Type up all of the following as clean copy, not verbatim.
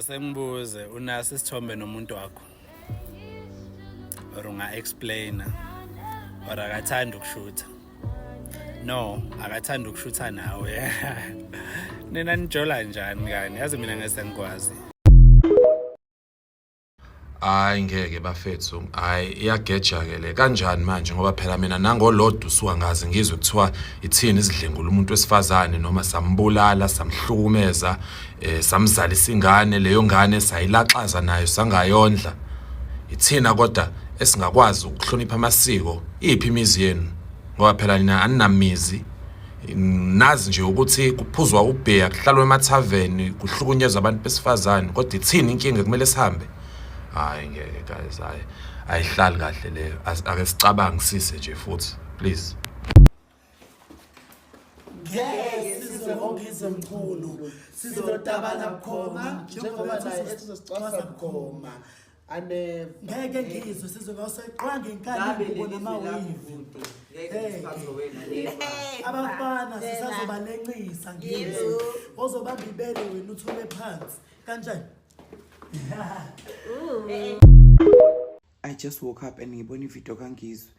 Asengibuze unaso isithombe nomuntu wakho or unga-explaina or akathanda ukushutha? No, akathanda ukushutha nawe. Nina nijola njani kani? Yazi mina ngese ngikwazi. Hayi ngeke bafethu, hayi iyageja-ke kanjani manje ngoba phela mina nangolodwa usukangazi ngizwe kuthiwa ithini izidlengula umuntu wesifazane noma sambulala, samhlukumeza, samzalisa ingane, leyo ngane sayilaxaza nayo sangayondla. Ithina kodwa esingakwazi ukuhlonipha amasiko, iphi imizi yenu? Ngoba phela nina aninamizi. Nazi nje ukuthi kuphuzwa ubheya, kuhlalwe emathaveni, kuhlukunyezwa abantu besifazane, kodwa ithini inkinga kumele sihambe? Hayi ngeke guys, hayi ayihlali kahle leyo. Ake sicabangisise nje futhi please. Sizobongiza mkhulu, sizodabana bukhoma njengoba naye esizosicwasa bukhoma. Ane ngeke ngizwe sizoseqwanga inkani ubona amawivu. Abafana sisazobalenqisa ngizwe. Ozobamba ibele wena uthule phansi. Kanjani? I just woke up and ngibona ivideo kaNgizwe.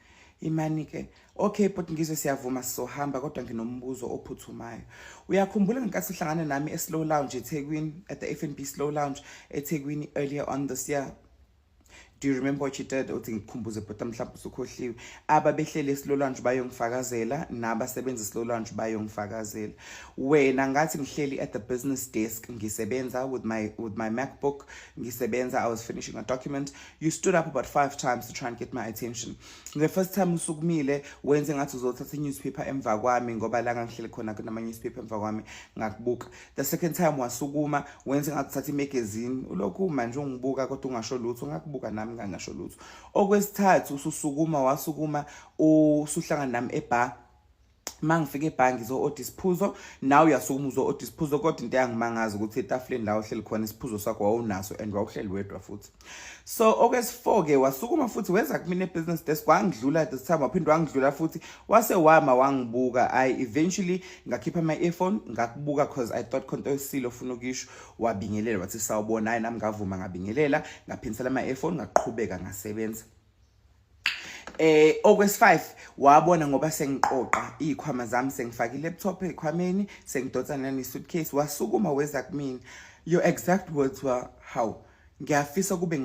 Imani ke, okay but Ngizwe siyavuma sizohamba kodwa nginombuzo ophuthumayo. Uyakhumbula ngenkathi sihlangana nami eSlow Lounge eThekwini at the FNB Slow Lounge eThekwini earlier on this year? Do you remember what you did? Uthi ngikhumbuze but mhlawumbe usukhohliwe. Ababehlele eSlow Lounge bayongifakazela nabasebenza eSlow Lounge bayongifakazela. Wena ngathi ngihleli at the business desk ngisebenza with my MacBook, ngisebenza, I was finishing a document. You stood up about 5 times to try and get my attention. The first time usukumile wenze ngathi uzothatha newspaper emva kwami ngoba la ngihleli khona kunama newspaper emva kwami ngakubuka. The second time wasukuma wenze ngathi uthatha imagazine, ulokhu manje ungibuka kodwa ungasho lutho, ngakubuka nami ngangasho lutho. Okwesithathu ususukuma wasukuma usuhlangana nami ebar. Mangifike ebar ngizo-order isiphuzo, nawe uyasukuma uzo-order isiphuzo kodwa into yangimangaza ukuthi etafuleni la uhleli khona isiphuzo sakho wawunaso and wawuhleli wedwa futhi. So okwesi-4 ke wasukuma futhi weza kumina ebusiness desk wangidlula at this time waphinde wangidlula futhi wase wama wangibuka. I eventually ngakhipha my earphone ngakubuka because I thought khonto esilo ufuna ukisho, wabingelela wathi sawubona. Hayi nami ngavuma ngabingelela ngaphinisela my earphone ngaqhubeka ngasebenza. Okwesi-5 wabona ngoba sengiqoqa izikhwama zami sengifaka ilaptop ekhwameni sengidonsa nani suitcase wasukuma weza kumina. Your exact words were, how? Ngiyafisa kube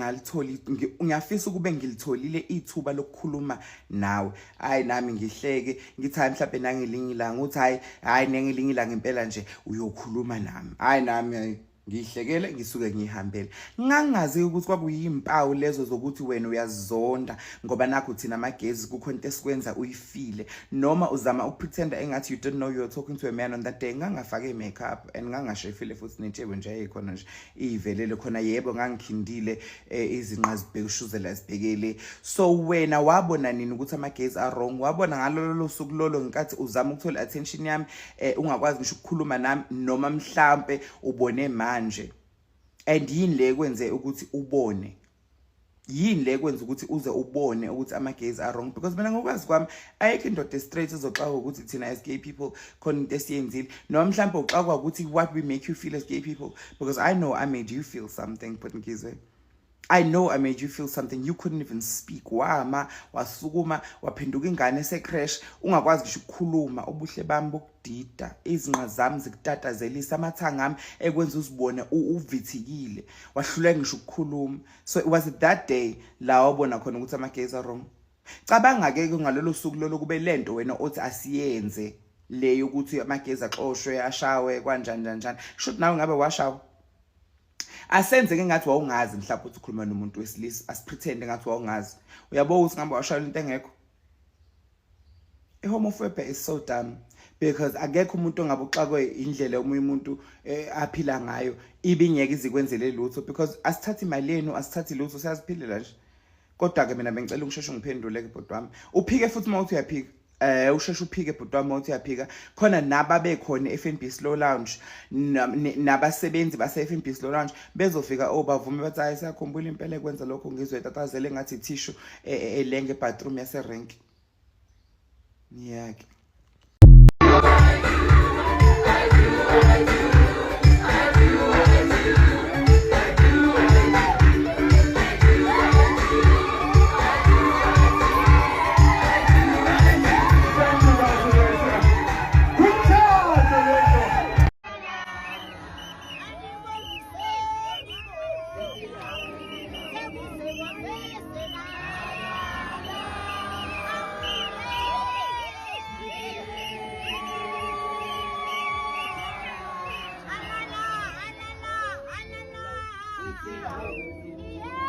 ngilitholile ithuba lokukhuluma nawe. Hayi nami ngihleke ngithi hayi mhlawumbe nangelinye ilanga uthi hayi nangelinye ilanga impela nje uyokhuluma nami. Hayi nami ngihlekele ngisuke ngihambele. Ngangazi ukuthi kwakuyimpawu lezo zokuthi wena uyazonda ngoba nakho thina amagezi kukhona into esikwenza uyifile noma uzama upretenda engathi you didn't know you were talking to a man on that day. Ngangafake makeup and ngangashefile futhi netshebo nje eyikhona nje ivelele khona. Yebo ngangikhindile izinqa zibhekushuzela zibhekele. So wena wabona nini ukuthi amagezi are wrong? Wabona ngalolo suku lolo ngenkathi uzama ukuthola attention yami ungakwazi ngisho ukukhuluma nami noma mhlambe ubone manje? And yini le kwenze ukuthi ubone? Yini le kwenza ukuthi uze ubone ukuthi amagezi are wrong? Because mina ngokwazi kwami ayikho indoda straight ezoxaka ukuthi thina as gay people khona into esiyenzile noma mhlawumbe uxakwa ukuthi what we make you feel as gay people. Because I know I made you feel something, but Ngizwe, I know I made you feel something. You couldn't even speak. Wama wasukuma waphenduka ingane esecrash ungakwazi ngisho ukukhuluma. Ubuhle bami bokudida izinqa zami zikutatazelisa amathanga ami ekwenza uzibone uvithikile wahluleka ngisho ukukhuluma. So it was that day la wabona khona ukuthi amagezi are wrong. Cabanga ke ngalolo suku lolo kube lento wena othi asiyenze le ukuthi amagezi axoshwe ashawe kanjani kanjani. Should nawe ngabe washawa? Asenze ke ngathi wawungazi mhlawumbe ukuthi ukhuluma nomuntu wesilisa. Asipretende ngathi wawungazi. Uyabona ukuthi ngamba washayela into engekho. Homophobia is so dumb because akekho umuntu ongabuxakwe indlela omunye umuntu aphila ngayo ibingeke izikwenzele lutho because asithathi imali yenu asithathi lutho siyaziphilela nje. Kodwa ke mina bengicela ungisheshe ngiphendule ke bhodwa wami. Uphike futhi mawuthi uyaphika. Usheshe uphike bhodwa wami mawuthi uyaphika. Khona nababe khona eFNB Slow Lounge nabasebenzi base FNB Slow Lounge bezofika bavume bathi hayi siyakhumbula impela ekwenza lokho Ngizwe tatazele ngathi tissue elenge bathroom yase rank. Yeah. Yeah.